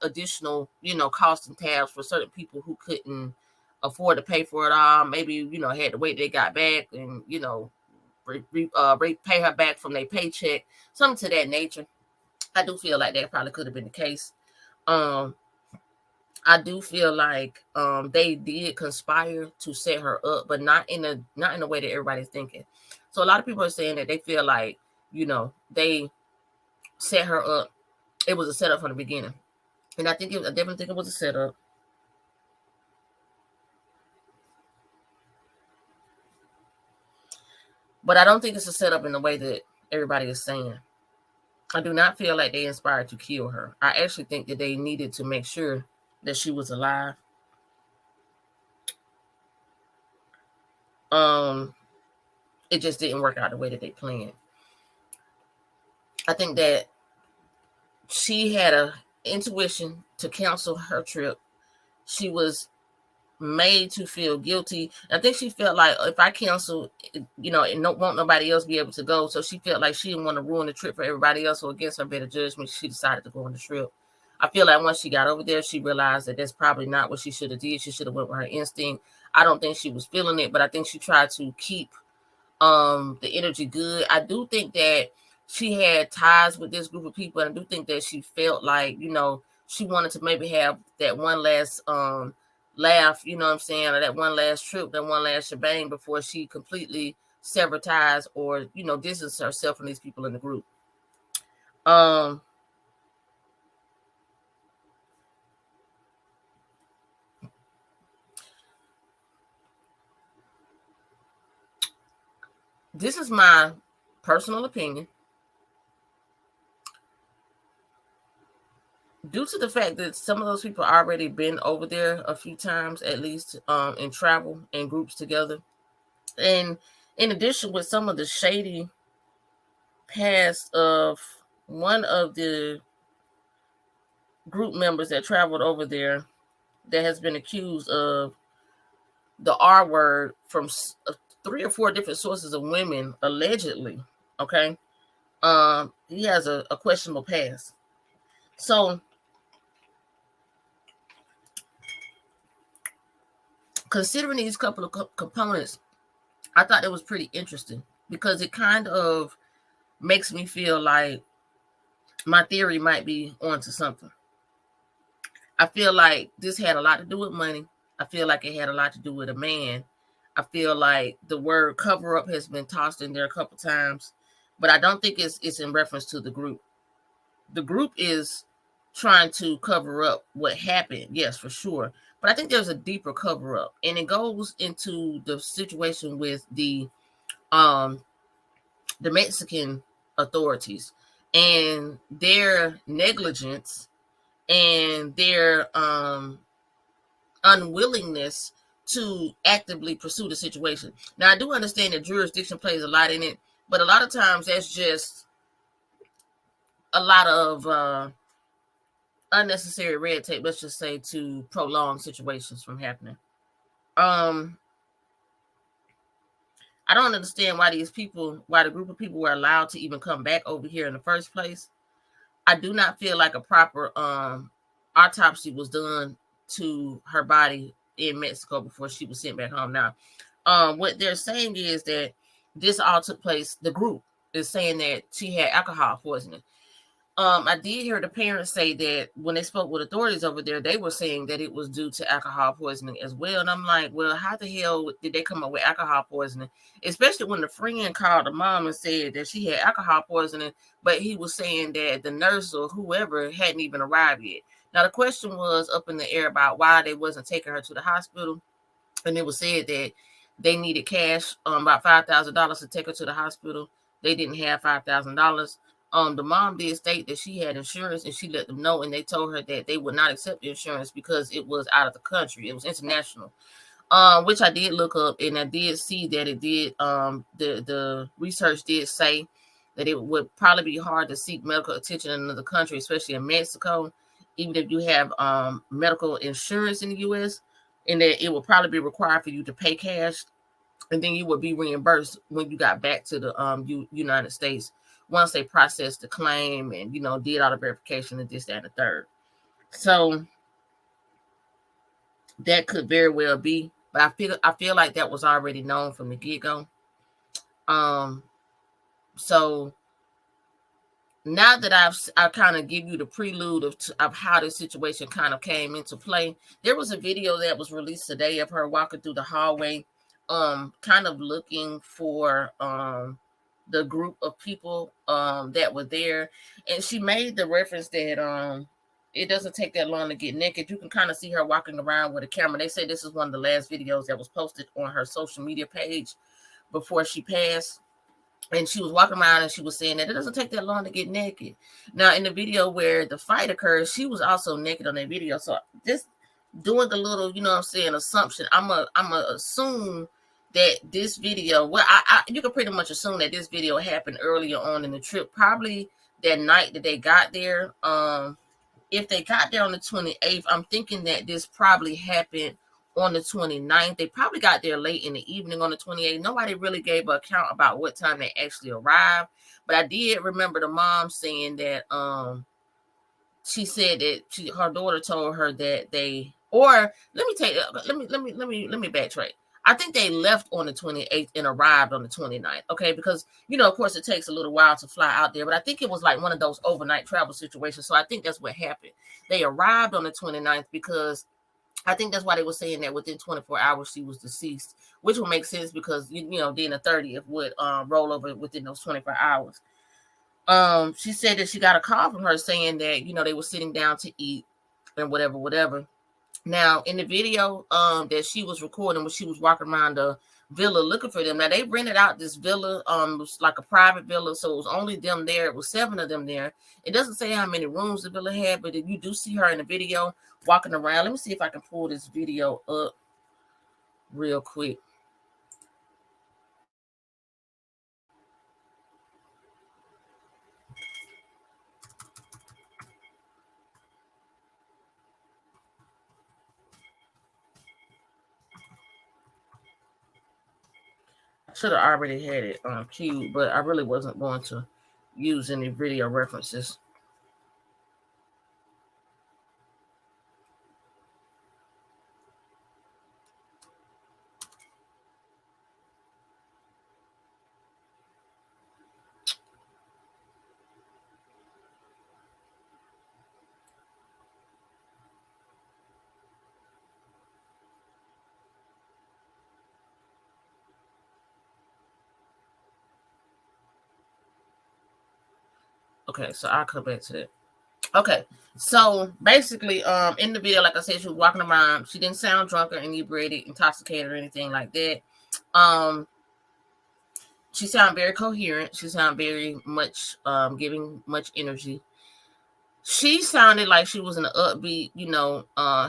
additional, costs and tabs for certain people who couldn't afford to pay for it all. Maybe, had to wait till they got back and, pay her back from their paycheck, something to that nature. I do feel like that probably could have been the case. I do feel like they did conspire to set her up, but not in a way that everybody's thinking. So a lot of people are saying that they feel like, they set her up. It was a setup from the beginning. And I definitely think it was a setup. But I don't think it's a setup in the way that everybody is saying. I do not feel like they inspired to kill her. I actually think that they needed to make sure that she was alive. It just didn't work out the way that they planned. I think that she had a intuition to cancel her trip. She was made to feel guilty. I think she felt like if I cancel, and won't nobody else be able to go. So she felt like she didn't want to ruin the trip for everybody else. So against her better judgment, she decided to go on the trip. I feel like once she got over there, she realized that that's probably not what she should have did. She should have went with her instinct. I don't think she was feeling it, but I think she tried to keep the energy good. I do think that she had ties with this group of people, and I do think that she felt like, she wanted to maybe have that one last laugh, you know what I'm saying, or that one last trip, that one last shebang before she completely severed ties or, distance herself from these people in the group. This is my personal opinion. Due to the fact that some of those people already been over there a few times, at least, and travel in groups together. And in addition, with some of the shady past of one of the group members that traveled over there that has been accused of the R word from 3 or 4 different sources of women, allegedly, okay? He has a questionable past. So, considering these couple of components, I thought it was pretty interesting because it kind of makes me feel like my theory might be onto something. I feel like this had a lot to do with money. I feel like it had a lot to do with a man. I feel like the word cover up has been tossed in there a couple times, but I don't think it's in reference to the group. The group is trying to cover up what happened, yes, for sure. But I think there's a deeper cover up, and it goes into the situation with the Mexican authorities and their negligence and their unwillingness to actively pursue the situation. Now, I do understand that jurisdiction plays a lot in it, but a lot of times that's just a lot of unnecessary red tape, let's just say, to prolong situations from happening. I don't understand why the group of people were allowed to even come back over here in the first place. I do not feel like a proper autopsy was done to her body in Mexico before she was sent back home. Now, what they're saying is that this all took place. The group is saying that she had alcohol poisoning. I did hear the parents say that when they spoke with authorities over there, they were saying that it was due to alcohol poisoning as well. And I'm like, well, how the hell did they come up with alcohol poisoning? Especially when the friend called the mom and said that she had alcohol poisoning, but he was saying that the nurse or whoever hadn't even arrived yet. Now, the question was up in the air about why they wasn't taking her to the hospital. And it was said that they needed cash, about $5,000 to take her to the hospital. They didn't have $5,000. The mom did state that she had insurance, and she let them know, and they told her that they would not accept the insurance because it was out of the country. It was international, which I did look up, and I did see that it did. The research did say that it would probably be hard to seek medical attention in another country, especially in Mexico, even if you have medical insurance in the U.S., and that it would probably be required for you to pay cash, and then you would be reimbursed when you got back to the United States once they processed the claim and did all the verification and this, that, and the third. So that could very well be, but I feel like that was already known from the get-go. So now that I kind of give you the prelude of how this situation kind of came into play, there was a video that was released today of her walking through the hallway, kind of looking for the group of people that were there, and she made the reference that it doesn't take that long to get naked. You can kind of see her walking around with a camera. They say this is one of the last videos that was posted on her social media page before she passed. And she was walking around and she was saying that it doesn't take that long to get naked. Now, in the video where the fight occurred, she was also naked on that video. So just doing a little, you know what I'm saying, assumption, I'm a assume that this video, well, you can pretty much assume that this video happened earlier on in the trip, probably that night that they got there. If they got there on the 28th, I'm thinking that this probably happened on the 29th. They probably got there late in the evening on the 28th. Nobody really gave an account about what time they actually arrived. But I did remember the mom saying that she said that her daughter told her that they, or let me backtrack. I think they left on the 28th and arrived on the 29th. Okay, because of course it takes a little while to fly out there, but I think it was like one of those overnight travel situations. So I think that's what happened. They arrived on the 29th because I think that's why they were saying that within 24 hours she was deceased, which would make sense because then the 30th would roll over within those 24 hours. She said that she got a call from her saying that they were sitting down to eat and whatever. Now in the video that she was recording when she was walking around the villa looking for them. Now they rented out this villa, it was like a private villa, so it was only them there. It was 7 of them there. It doesn't say how many rooms the villa had, but you do see her in the video walking around. Let me see if I can pull this video up real quick. I should have already had it queued, but I really wasn't going to use any video references. Okay, so I'll come back to that. Okay, so basically, in the video, like I said, she was walking around. She didn't sound drunk or inebriated, intoxicated, or anything like that. She sounded very coherent. She sounded very much giving much energy. She sounded like she was in an upbeat,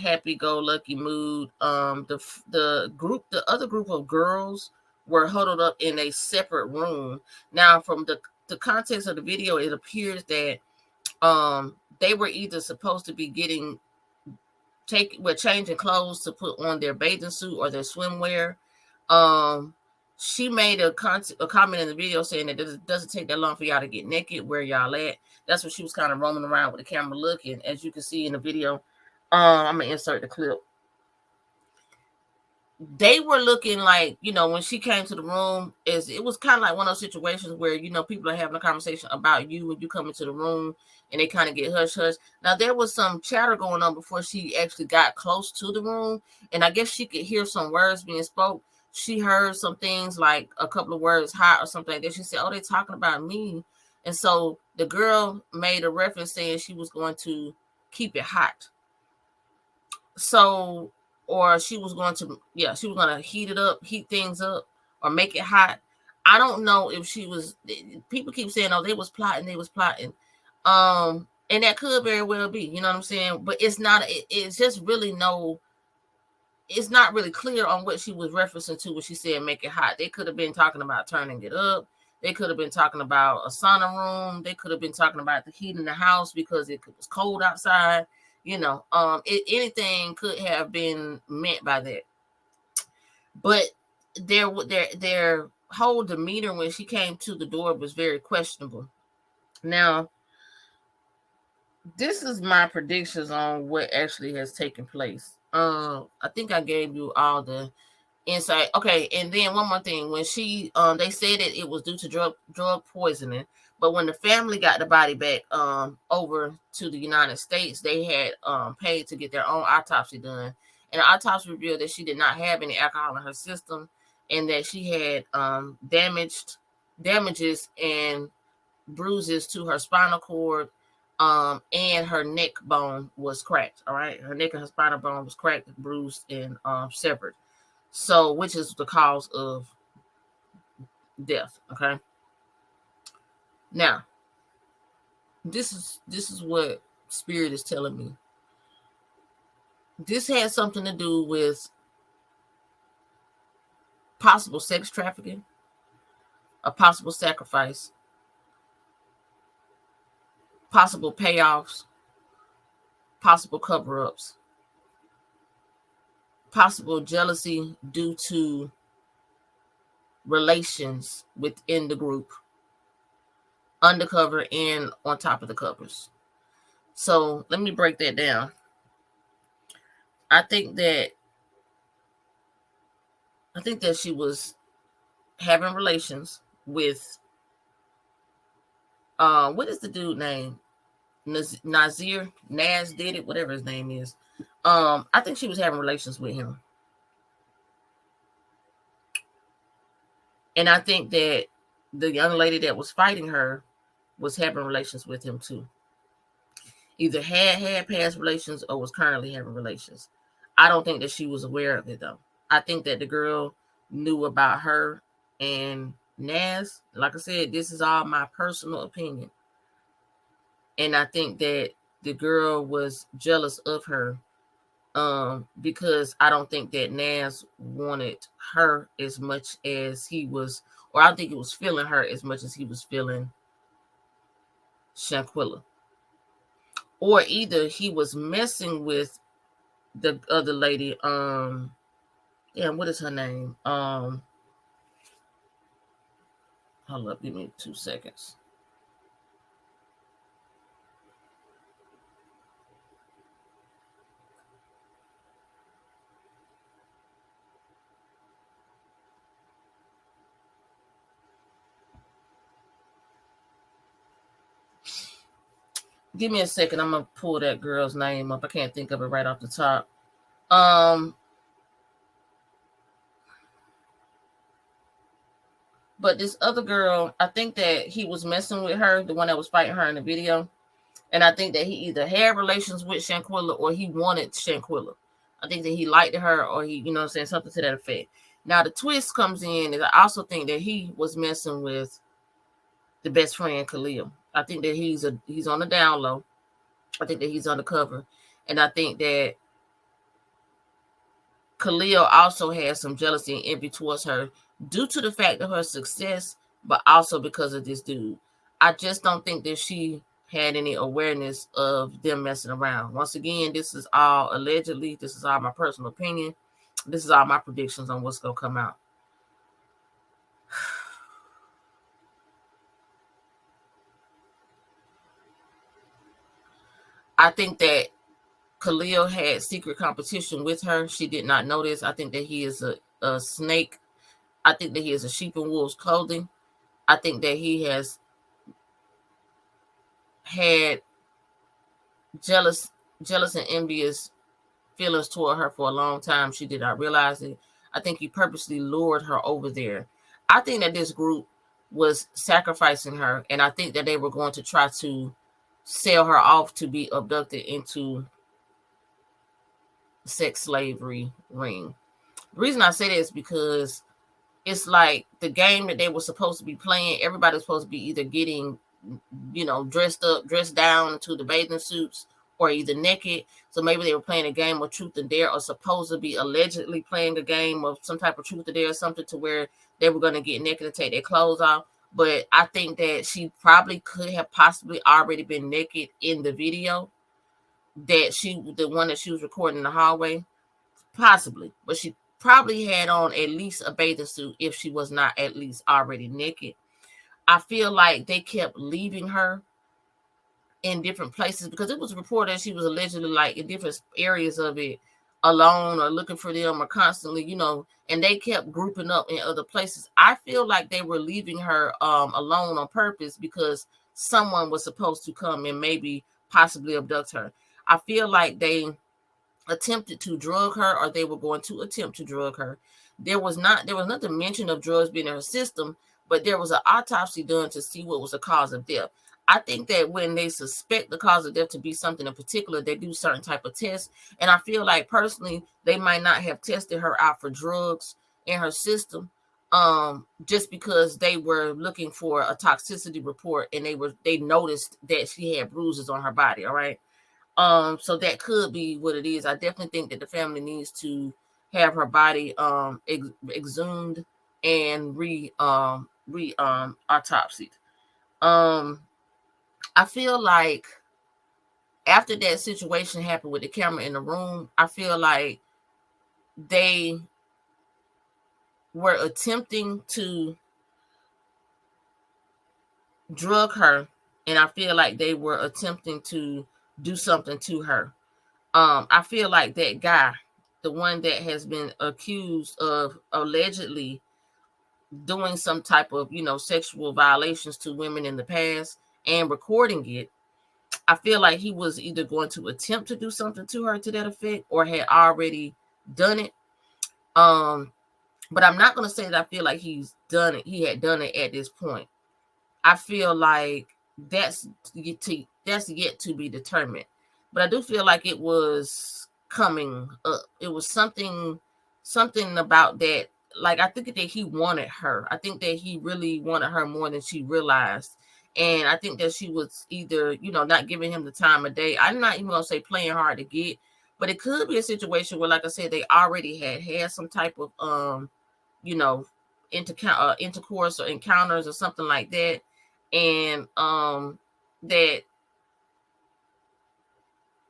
happy-go-lucky mood. The other group of girls were huddled up in a separate room. Now, from the context of the video, it appears that they were either supposed to be changing clothes to put on their bathing suit or their swimwear. She made a comment in the video saying that it doesn't take that long for y'all to get naked. Where y'all at? That's what she was kind of roaming around with the camera looking, as you can see in the video. I'm gonna insert the clip. They were looking like, when she came to the room, it was kind of like one of those situations where, people are having a conversation about you when you come into the room and they kind of get hush hush. Now, there was some chatter going on before she actually got close to the room, and I guess she could hear some words being spoke. She heard some things like a couple of words, hot or something like that. She said, "Oh, they're talking about me." And so the girl made a reference saying she was going to keep it hot. So, or she was going to heat things up or make it hot. I don't know if people keep saying, "Oh, they was plotting. And that could very well be, you know what I'm saying? But it's not, it's just really it's not really clear on what she was referencing to when she said make it hot. They could have been talking about turning it up. They could have been talking about a sauna room. They could have been talking about the heat in the house because it was cold outside. Anything could have been meant by that. But their whole demeanor when she came to the door was very questionable. Now, this is my predictions on what actually has taken place. I think I gave you all the insight. Okay, and then one more thing. When she they said that it was due to drug poisoning, but when the family got the body back over to the United States, they had paid to get their own autopsy done. And the autopsy revealed that she did not have any alcohol in her system, and that she had damages and bruises to her spinal cord, and her neck bone was cracked. All right, her neck and her spinal bone was cracked, bruised, and severed. So, which is the cause of death. Okay. Now, this is what Spirit is telling me. This has something to do with possible sex trafficking, a possible sacrifice, possible payoffs, possible cover-ups, possible jealousy due to relations within the group, undercover and on top of the covers. So let me break that down. I think that she was having relations with what is the dude name? Nazir, Naz did it, whatever his name is. I think she was having relations with him. And I think that the young lady that was fighting her was having relations with him too. Either had past relations or was currently having relations. I don't think that she was aware of it though. I think that the girl knew about her and Naz. Like I said, this is all my personal opinion. And I think that the girl was jealous of her, because I don't think that Naz wanted her as much as he was, or I don't think he was feeling her as much as he was feeling Shanquella. Or either he was messing with the other lady. Damn, what is her name? Hold up, give me 2 seconds. Give me a second. I'm gonna pull that girl's name up. I can't think of it right off the top. But this other girl, I think that he was messing with her, the one that was fighting her in the video. And I think that he either had relations with Shanquella or he wanted Shanquella. I think that he liked her, or he, you know what I'm saying, something to that effect. Now the twist comes in is I also think that he was messing with the best friend Khalil. I think that he's on the down low. I think that he's undercover. And I think that Khalil also has some jealousy and envy towards her due to the fact of her success, but also because of this dude. I just don't think that she had any awareness of them messing around. Once again, this is all allegedly. This is all my personal opinion. This is all my predictions on what's going to come out. I think that Khalil had secret competition with her. She did not know this. I think that he is a snake. I think that he is a sheep in wolf's clothing. I think that he has had jealous and envious feelings toward her for a long time. She did not realize it. I think he purposely lured her over there. I think that this group was sacrificing her, and I think that they were going to try to sell her off to be abducted into sex slavery ring. The reason I say that is because it's like the game that they were supposed to be playing. Everybody was supposed to be either getting, dressed up, dressed down into the bathing suits, or either naked. So maybe they were playing a game of truth and dare, or supposed to be allegedly playing a game of some type of truth or dare, or something to where they were going to get naked and take their clothes off. But I think that she probably could have possibly already been naked in the video the one that she was recording in the hallway, possibly. But she probably had on at least a bathing suit if she was not at least already naked. I feel like they kept leaving her in different places, because it was reported that she was allegedly like in different areas of it alone or looking for them or constantly, and they kept grouping up in other places. I feel like they were leaving her alone on purpose because someone was supposed to come and maybe possibly abduct her. I feel like they attempted to drug her, or they were going to attempt to drug her. There was nothing mentioned of drugs being in her system, but there was an autopsy done to see what was the cause of death. I think that when they suspect the cause of death to be something in particular, they do certain type of tests. And I feel like personally, they might not have tested her out for drugs in her system, just because they were looking for a toxicity report, and they noticed that she had bruises on her body. All right. So that could be what it is. I definitely think that the family needs to have her body exhumed and autopsied. I feel like after that situation happened with the camera in the room, I feel like they were attempting to drug her, and I feel like they were attempting to do something to her. I feel like that guy, the one that has been accused of allegedly doing some type of, sexual violations to women in the past and recording it, I feel like he was either going to attempt to do something to her to that effect or had already done it. But I'm not going to say that I feel like he's done it. He had done it at this point. I feel like that's yet to be determined. But I do feel like it was coming up. It was something about that. Like, I think that he wanted her. I think that he really wanted her more than she realized. And I think that she was either, not giving him the time of day. I'm not even going to say playing hard to get, but it could be a situation where, like I said, they already had some type of, intercourse or encounters or something like that. And that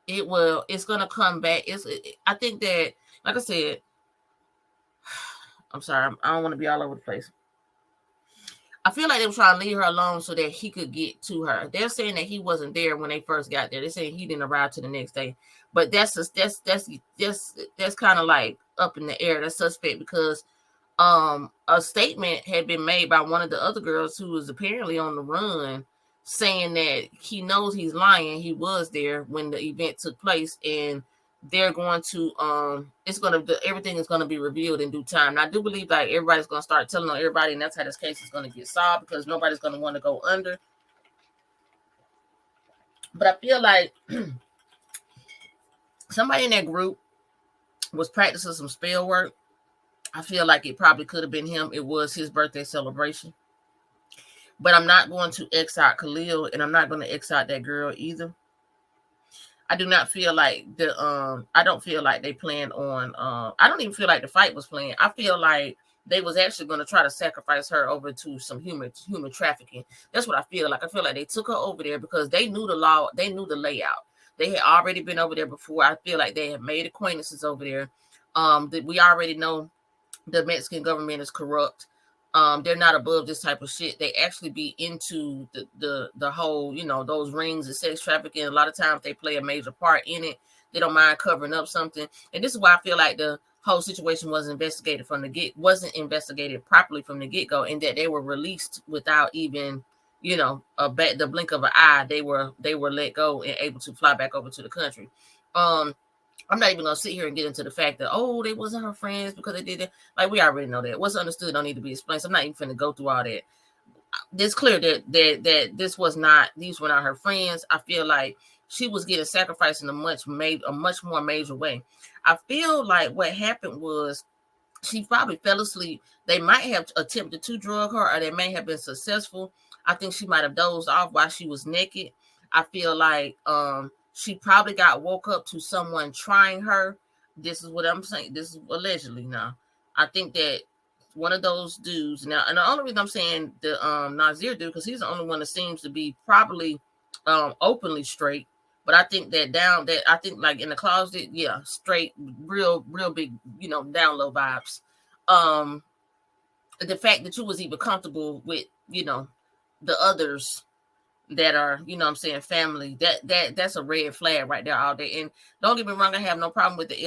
it's gonna come back. I think that, like I said, I'm sorry, I don't want to be all over the place. I feel like they were trying to leave her alone so that he could get to her. They're saying that he wasn't there when they first got there. They're saying he didn't arrive till the next day, but that's kind of like up in the air. That's suspect because a statement had been made by one of the other girls who was apparently on the run, saying that he knows he's lying. He was there when the event took place, and they're going to everything is going to be revealed in due time. And I do believe like everybody's going to start telling on everybody, and that's how this case is going to get solved, because nobody's going to want to go under. But I feel like somebody in that group was practicing some spell work. I feel like it probably could have been him. It was his birthday celebration. But I'm not going to X out Khalil, and I'm not going to X out that girl either. I do not feel like I don't feel like they planned on, I don't even feel like the fight was planned. I feel like they was actually going to try to sacrifice her over to some human trafficking. That's what I feel like. I feel like they took her over there because they knew the law, they knew the layout. They had already been over there before. I feel like they had made acquaintances over there. That we already know the Mexican government is corrupt. They're not above this type of shit. They actually be into the whole, those rings and sex trafficking. A lot of times they play a major part in it. They don't mind covering up something. And this is why I feel like the whole situation wasn't investigated properly from the get-go, and that they were released without even, the blink of an eye. They were let go and able to fly back over to the country. I'm not even gonna sit here and get into the fact that, they wasn't her friends because they did it. Like, we already know that. What's understood don't need to be explained. So I'm not even finna go through all that. It's clear that these were not her friends. I feel like she was getting sacrificed in a much more major way. I feel like what happened was she probably fell asleep. They might have attempted to drug her, or they may have been successful. I think she might have dozed off while she was naked. I feel like she probably got woke up to someone trying her. This is what I'm saying. This is allegedly now. I think that one of those dudes now, and the only reason I'm saying the Nazir dude, because he's the only one that seems to be probably openly straight. But I think I think like in the closet, yeah, straight, real big, down low vibes. The fact that you was even comfortable with, the others that are, you know what I'm saying, family, that's a red flag right there all day. And don't get me wrong, I have no problem with the